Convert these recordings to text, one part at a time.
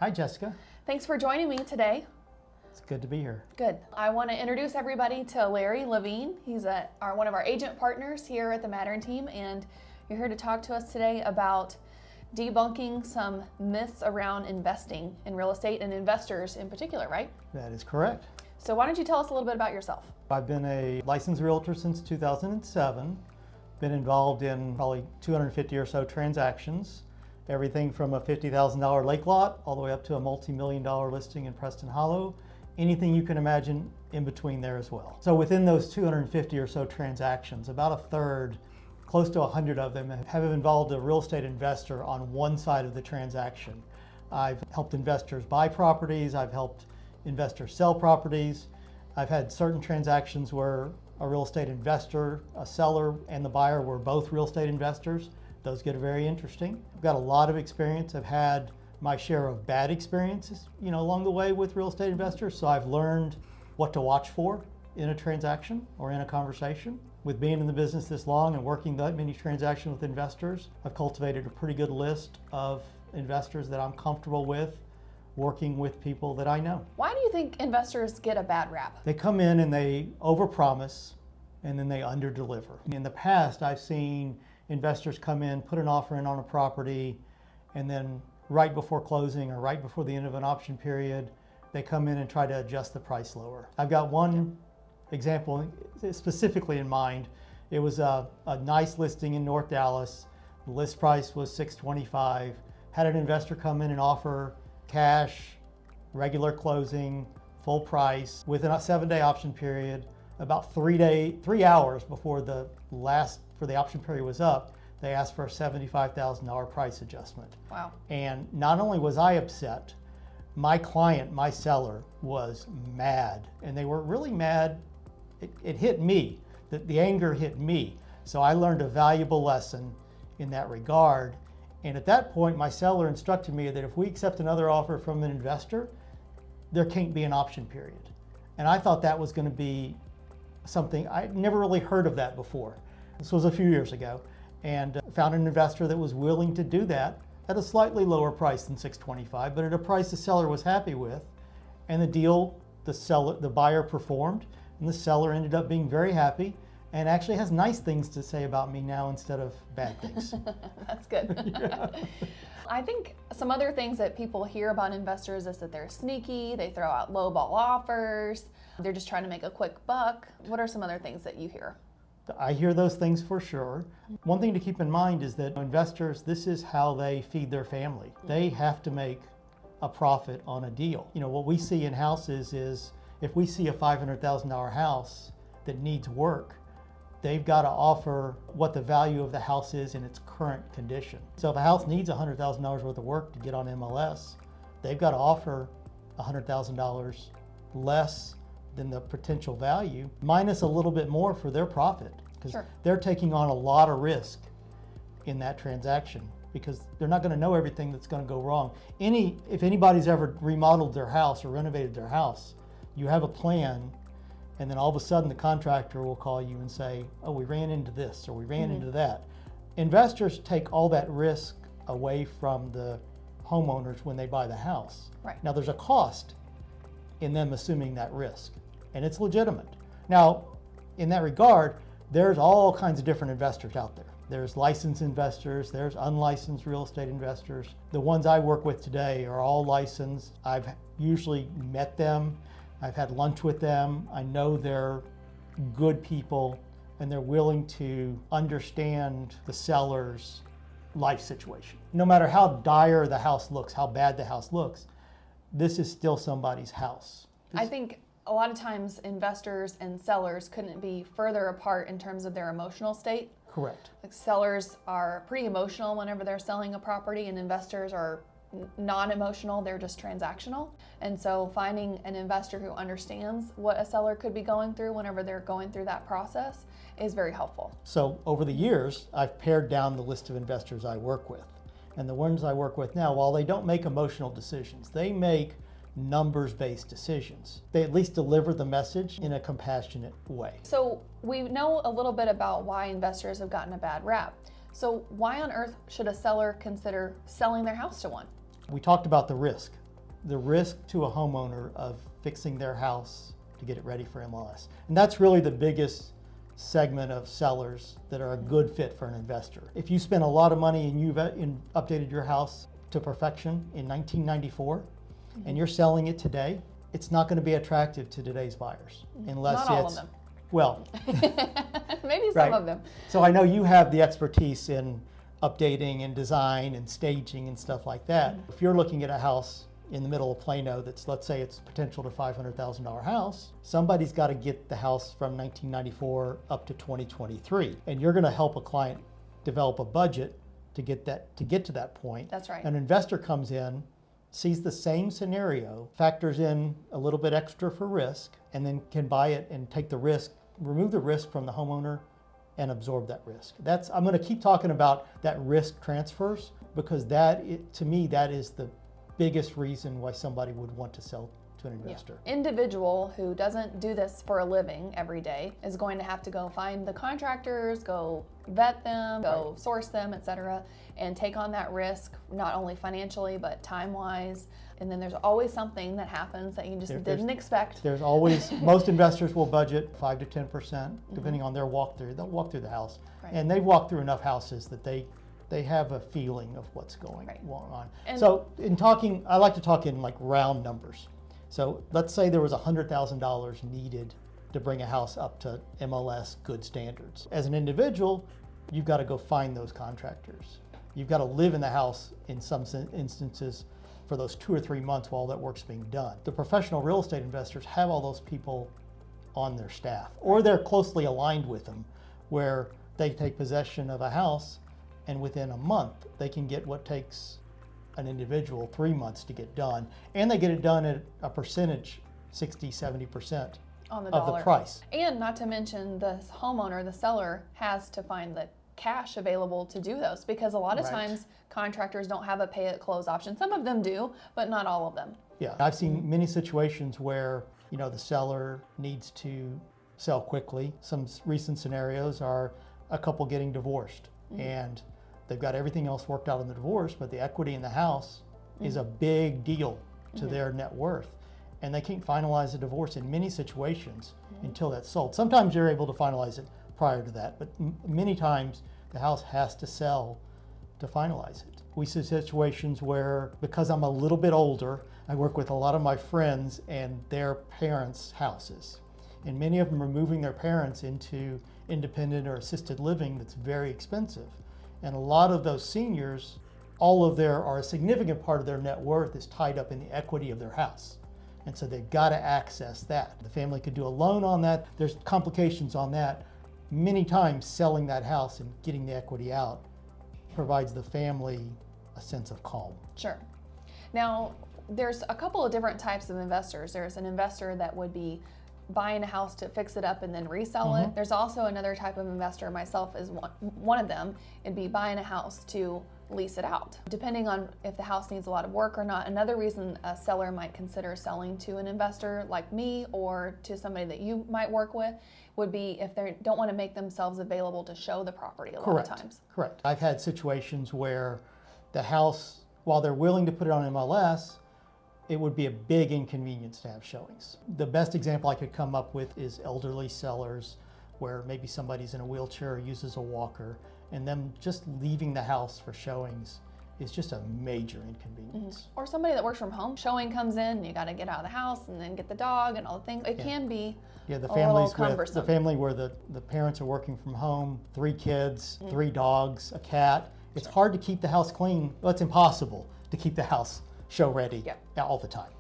Hi, Jessica. Thanks for joining me today. It's good to be here. Good. I want to introduce everybody to Larry Levine. He's one of our agent partners here at the Mattern team, and you're here to talk to us today about debunking some myths around investing in real estate and investors in particular, right? That is correct. So why don't you tell us a little bit about yourself? I've been a licensed realtor since 2007. Been involved in probably 250 or so transactions. Everything from a $50,000 lake lot all the way up to a multi-million-dollar listing in Preston Hollow. Anything you can imagine in between there as well. So within those 250 or so transactions, about a third, close to 100 of them have involved a real estate investor on one side of the transaction. I've helped investors buy properties, I've helped investors sell properties. I've had certain transactions where a real estate investor, a seller, and the buyer were both real estate investors. Those get very interesting. I've got a lot of experience. I've had my share of bad experiences, along the way with real estate investors. So I've learned what to watch for in a transaction or in a conversation. With being in the business this long and working that many transactions with investors, I've cultivated a pretty good list of investors that I'm comfortable with working with people that I know. Why do you think investors get a bad rap? They come in and they overpromise and then they underdeliver. In the past, I've seen investors come in, put an offer in on a property, and then right before closing or right before the end of an option period, they come in and try to adjust the price lower. I've got one example specifically in mind. It was a nice listing in North Dallas. The list price was $625. Had an investor come in and offer cash, regular closing, full price within a 7-day option period. About 3 hours before the option period was up, they asked for a $75,000 price adjustment. Wow. And not only was I upset, my client, my seller, was mad. And they were really mad. It hit me. The anger hit me. So I learned a valuable lesson in that regard. And at that point, my seller instructed me that if we accept another offer from an investor, there can't be an option period. And I thought that was going to be something, I'd never really heard of that before. This was a few years ago, and found an investor that was willing to do that at a slightly lower price than $625, but at a price the seller was happy with. And the deal, the buyer performed, and the seller ended up being very happy and actually has nice things to say about me now instead of bad things. That's good. Yeah. I think some other things that people hear about investors is that they're sneaky, they throw out lowball offers, they're just trying to make a quick buck. What are some other things that you hear? I hear those things for sure. One thing to keep in mind is that investors, this is how they feed their family. They have to make a profit on a deal. What we see in houses is if we see a $500,000 house that needs work, they've got to offer what the value of the house is in its current condition. So if a house needs $100,000 worth of work to get on MLS, they've got to offer $100,000 less than the potential value, minus a little bit more for their profit, because Sure. They're taking on a lot of risk in that transaction because they're not going to know everything that's going to go wrong. If anybody's ever remodeled their house or renovated their house, you have a plan, and then all of a sudden the contractor will call you and say, oh, we ran into this or we ran into that. Investors take all that risk away from the homeowners when they buy the house. Right. Now there's a cost in them assuming that risk, and it's legitimate. Now, in that regard, there's all kinds of different investors out there. There's licensed investors, there's unlicensed real estate investors. The ones I work with today are all licensed. I've usually met them, I've had lunch with them. I know they're good people and they're willing to understand the seller's life situation. No matter how dire the house looks, how bad the house looks, this is still somebody's house. I think a lot of times investors and sellers couldn't be further apart in terms of their emotional state. Correct. Like sellers are pretty emotional whenever they're selling a property, and investors are non-emotional, they're just transactional. And so finding an investor who understands what a seller could be going through whenever they're going through that process is very helpful. So over the years, I've pared down the list of investors I work with. And the ones I work with now, while they don't make emotional decisions, they make numbers-based decisions. They at least deliver the message in a compassionate way. So we know a little bit about why investors have gotten a bad rap. So why on earth should a seller consider selling their house to one? We talked about the risk. the risk to a homeowner of fixing their house to get it ready for MLS. And that's really the biggest segment of sellers that are a good fit for an investor. If you spend a lot of money and you've updated your house to perfection in 1994 and you're selling it today, it's not going to be attractive to today's buyers unless Not all it's, of them. well, Maybe some right. of them. So I know you have the expertise in updating and design and staging and stuff like that. If you're looking at a house in the middle of Plano that's, let's say it's potential to $500,000 house, somebody's got to get the house from 1994 up to 2023. And you're going to help a client develop a budget to get to that point. That's right. An investor comes in, sees the same scenario, factors in a little bit extra for risk, and then can buy it and take the risk, remove the risk from the homeowner and absorb that risk. I'm going to keep talking about that risk transfers because to me, that is the biggest reason why somebody would want to sell to an investor. Yeah. Individual who doesn't do this for a living every day is going to have to go find the contractors, go vet them, go source them, etc., and take on that risk, not only financially, but time-wise. And then there's always something that happens that you just didn't expect. There's always, most investors will budget 5 to 10%, depending on their walkthrough. They'll walk through the house. Right. And they walk through enough houses that they have a feeling of what's going on. And so in talking, I like to talk in like round numbers. So let's say there was $100,000 needed to bring a house up to MLS good standards. As an individual, you've got to go find those contractors. You've got to live in the house in some instances for those 2 or 3 months while that work's being done. The professional real estate investors have all those people on their staff, or they're closely aligned with them, where they take possession of a house and within a month they can get what takes an individual 3 months to get done, and they get it done at a percentage, 60-70% on the of dollar. the price. And not to mention the homeowner, the seller, has to find the cash available to do those, because a lot of times contractors don't have a pay at close option. Some of them do, but not all of them. Yeah, I've seen many situations where the seller needs to sell quickly. Some recent scenarios are a couple getting divorced and they've got everything else worked out in the divorce, but the equity in the house is a big deal to their net worth. And they can't finalize the divorce in many situations until that's sold. Sometimes you're able to finalize it prior to that, but many times the house has to sell to finalize it. We see situations where, because I'm a little bit older, I work with a lot of my friends and their parents' houses. And many of them are moving their parents into independent or assisted living that's very expensive. And a lot of those seniors, a significant part of their net worth is tied up in the equity of their house. And so they've got to access that. The family could do a loan on that. There's complications on that. Many times selling that house and getting the equity out provides the family a sense of calm. Sure. Now, there's a couple of different types of investors. There's an investor that would be buying a house to fix it up and then resell it. There's also another type of investor, myself is one of them, it'd be buying a house to lease it out. Depending on if the house needs a lot of work or not, another reason a seller might consider selling to an investor like me or to somebody that you might work with would be if they don't want to make themselves available to show the property a lot of times. Correct. I've had situations where the house, while they're willing to put it on MLS, it would be a big inconvenience to have showings. The best example I could come up with is elderly sellers where maybe somebody's in a wheelchair or uses a walker, and them just leaving the house for showings is just a major inconvenience. Or somebody that works from home, showing comes in, and you got to get out of the house and then get the dog and all the things. It can be the a little families cumbersome. the family where the parents are working from home, 3 kids, 3 dogs, a cat. It's hard to keep the house clean. Well, it's impossible to keep the house show ready all the time.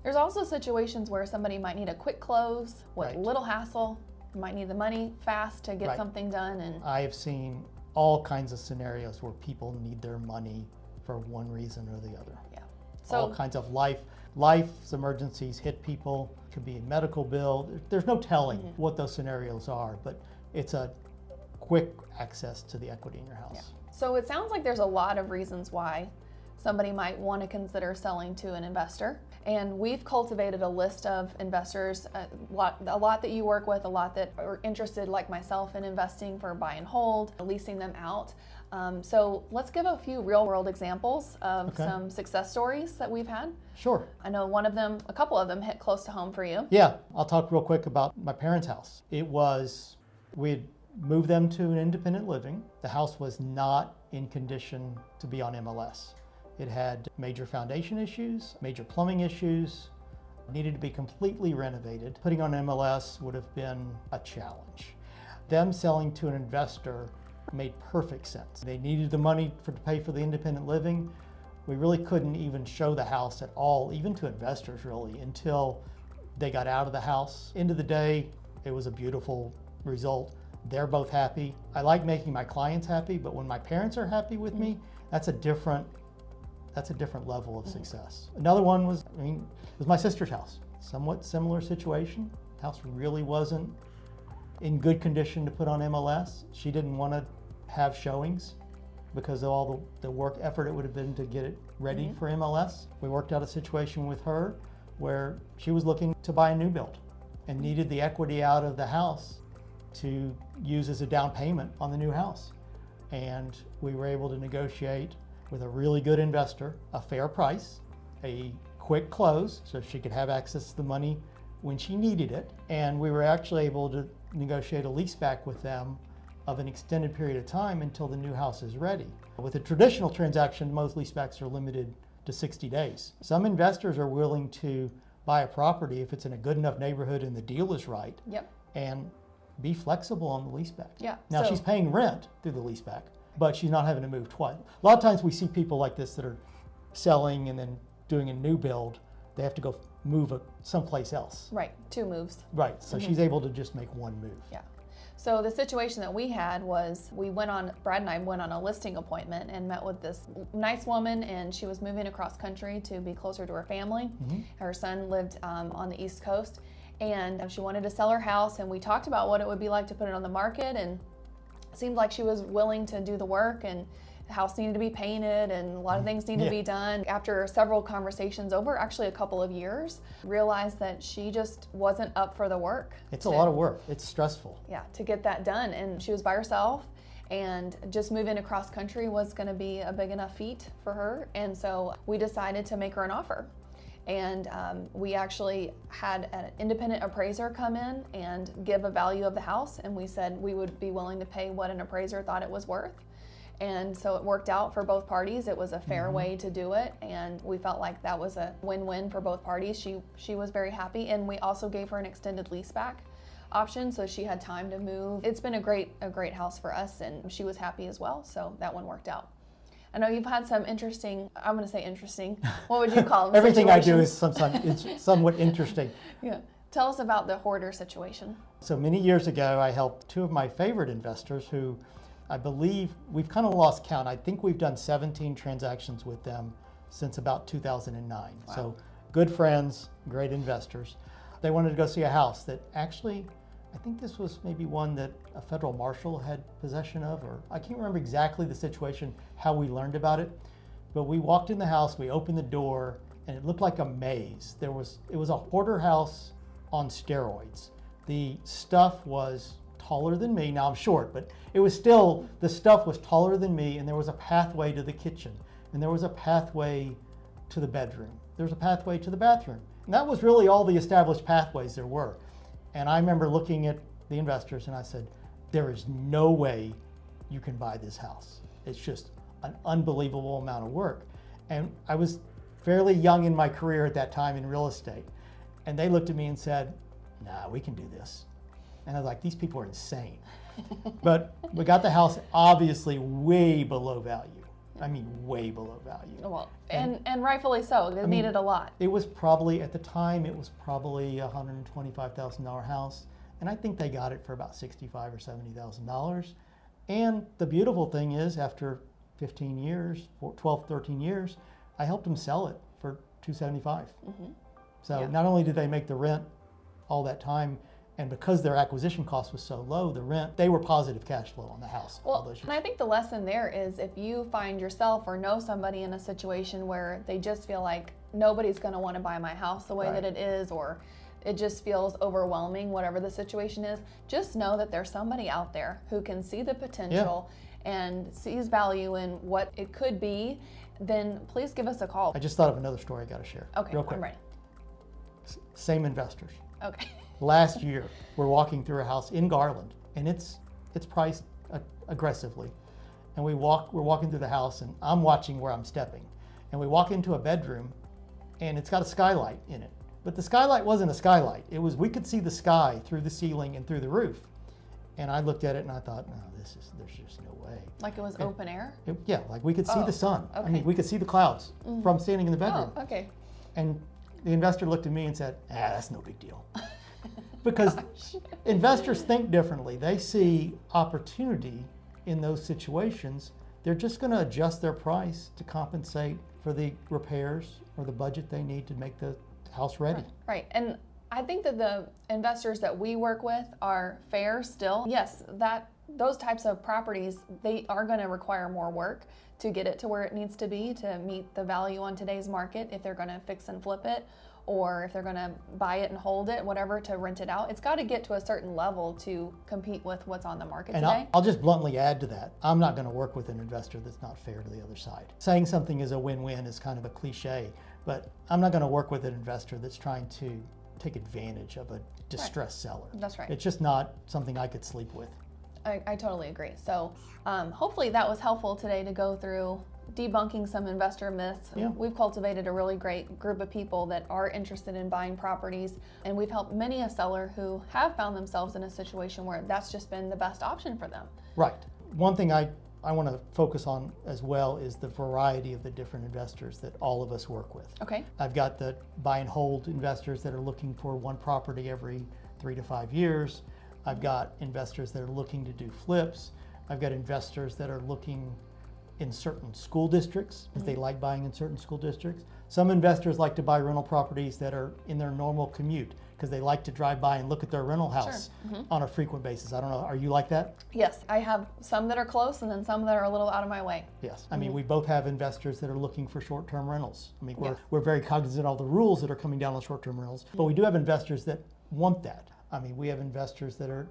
There's also situations where somebody might need a quick close with little hassle, might need the money fast to get something done. And I have seen all kinds of scenarios where people need their money for one reason or the other. Yeah. All kinds of life's emergencies hit people. It could be a medical bill. There's no telling what those scenarios are, but it's a quick access to the equity in your house. So it sounds like there's a lot of reasons why somebody might want to consider selling to an investor. And we've cultivated a list of investors, a lot that you work with, a lot that are interested, like myself, in investing for buy and hold, leasing them out. So let's give a few real world examples of some success stories that we've had. Sure. I know a couple of them hit close to home for you. Yeah, I'll talk real quick about my parents' house. We'd moved them to an independent living. The house was not in condition to be on MLS. It had major foundation issues, major plumbing issues, needed to be completely renovated. Putting on MLS would have been a challenge. Them selling to an investor made perfect sense. They needed the money to pay for the independent living. We really couldn't even show the house at all, even to investors really, until they got out of the house. End of the day, it was a beautiful result. They're both happy. I like making my clients happy, but when my parents are happy with me, that's a different level of success. Another one was my sister's house. Somewhat similar situation. House really wasn't in good condition to put on MLS. She didn't want to have showings because of all the work effort it would have been to get it ready for MLS. We worked out a situation with her where she was looking to buy a new build and needed the equity out of the house to use as a down payment on the new house. And we were able to negotiate with a really good investor a fair price, a quick close, so she could have access to the money when she needed it. And we were actually able to negotiate a lease back with them of an extended period of time until the new house is ready. With a traditional transaction, most leasebacks are limited to 60 days. Some investors are willing to buy a property if it's in a good enough neighborhood and the deal is right, and be flexible on the leaseback. Now she's paying rent through the leaseback, but she's not having to move twice. A lot of times we see people like this that are selling and then doing a new build. They have to go move someplace else. Right, 2 moves. Right, so she's able to just make one move. Yeah. So the situation that we had was Brad and I went on a listing appointment and met with this nice woman, and she was moving across country to be closer to her family. Her son lived on the East Coast, and she wanted to sell her house, and we talked about what it would be like to put it on the market, and it seemed like she was willing to do the work, and the house needed to be painted and a lot of things needed to be done. After several conversations over actually a couple of years, realized that she just wasn't up for the work. It's a lot of work. It's stressful. Yeah, to get that done. And she was by herself, and just moving across country was going to be a big enough feat for her. And so we decided to make her an offer. And we actually had an independent appraiser come in and give a value of the house, and we said we would be willing to pay what an appraiser thought it was worth. And so it worked out for both parties. It was a fair way to do it, and we felt like that was a win-win for both parties. She was very happy, and we also gave her an extended lease back option, so she had time to move. It's been a great house for us, and she was happy as well, so that one worked out. I know you've had some interesting, I'm going to say interesting, what would you call them? Everything I do is sometimes it's somewhat interesting. Yeah. Tell us about the hoarder situation. So many years ago, I helped 2 of my favorite investors who I believe we've kind of lost count. I think we've done 17 transactions with them since about 2009. Wow. So good friends, great investors. They wanted to go see a house that actually, I think this was maybe one that a federal marshal had possession of, or I can't remember exactly the situation, how we learned about it. But we walked in the house, we opened the door, and it looked like a maze. It was a hoarder house on steroids. The stuff was taller than me. Now I'm short, but it was still, the stuff was taller than me, and there was a pathway to the kitchen, and there was a pathway to the bedroom. There was a pathway to the bathroom. And that was really all the established pathways there were. And I remember looking at the investors and I said, there is no way you can buy this house. It's just an unbelievable amount of work. And I was fairly young in my career at that time in real estate. And they looked at me and said, nah, we can do this. And I was like, these people are insane. But we got the house obviously way below value. I mean, way below value. Well, and rightfully so. It needed a lot. It was probably, at the time, it was probably a $125,000 house. And I think they got it for about $65,000 or $70,000. And the beautiful thing is, after 15 years, 12, 13 years, I helped them sell it for $275,000. So not only did they make the rent all that time And because their acquisition cost was so low, the rent, they were positive cash flow on the house all Well, those years. and I think the lesson there is if you find yourself or know somebody in a situation where they just feel like nobody's going to want to buy my house the way Right. that it is, or it just feels overwhelming, whatever the situation is, just know that there's somebody out there who can see the potential and sees value in what it could be, then please give us a call. I just thought of another story I got to share. Okay, real quick. I'm ready. Same investors. Okay. Last year, we're walking through a house in Garland, and it's priced aggressively. And we're walking through the house, and I'm watching where I'm stepping. And we walk into a bedroom, and it's got a skylight in it. But the skylight wasn't a skylight. It was, we could see the sky through the ceiling and through the roof. And I looked at it and I thought, no, there's just no way. Like it was open air? Yeah, like we could see Oh, the sun. I okay. mean, we could see the clouds from standing in the bedroom. Oh, okay. And the investor looked at me and said, that's no big deal. Because investors think differently. They see opportunity in those situations. They're just going to adjust their price to compensate for the repairs or the budget they need to make the house ready. Right. And I think that the investors that we work with are fair still. Yes, those types of properties, they are going to require more work to get it to where it needs to be to meet the value on today's market if they're going to fix and flip it, or if they're going to buy it and hold it, whatever, to rent it out. It's got to get to a certain level to compete with what's on the market And today. I'll just bluntly add to that. I'm not going to work with an investor that's not fair to the other side. Saying something is a win-win is kind of a cliche, but I'm not going to work with an investor that's trying to take advantage of a distressed seller. That's right. It's just not something I could sleep with. I totally agree. So hopefully that was helpful today to go through debunking some investor myths. Yeah. We've cultivated a really great group of people that are interested in buying properties, and we've helped many a seller who have found themselves in a situation where that's just been the best option for them. Right. One thing I want to focus on as well is the variety of the different investors that all of us work with. Okay. I've got the buy and hold investors that are looking for one property every 3 to 5 years. I've got investors that are looking to do flips. I've got investors that are looking in certain school districts because they like buying in certain school districts. Some investors like to buy rental properties that are in their normal commute because they like to drive by and look at their rental house on a frequent basis. I don't know, are you like that? Yes, I have some that are close and then some that are a little out of my way. Yes. I mean, we both have investors that are looking for short-term rentals. I mean, Yes. we're very cognizant of all the rules that are coming down on short-term rentals, but we do have investors that want that. I mean, we have investors that are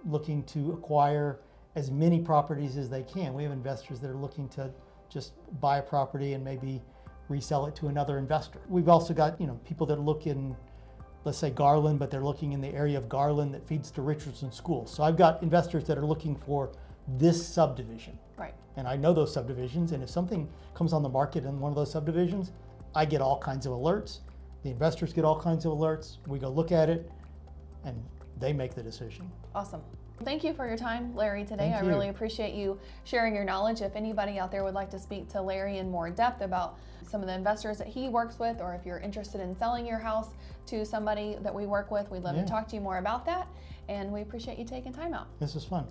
looking to acquire as many properties as they can. We have investors that are looking to just buy a property and maybe resell it to another investor. We've also got, people that look in, let's say Garland, but they're looking in the area of Garland that feeds to Richardson schools. So I've got investors that are looking for this subdivision. Right. And I know those subdivisions, and if something comes on the market in one of those subdivisions, I get all kinds of alerts. The investors get all kinds of alerts. We go look at it, and they make the decision. Awesome. Thank you for your time, Larry, today. Thank I you. really appreciate you sharing your knowledge. If anybody out there would like to speak to Larry in more depth about some of the investors that he works with, or if you're interested in selling your house to somebody that we work with, we'd love Yeah. to talk to you more about that. And we appreciate you taking time out. This was fun.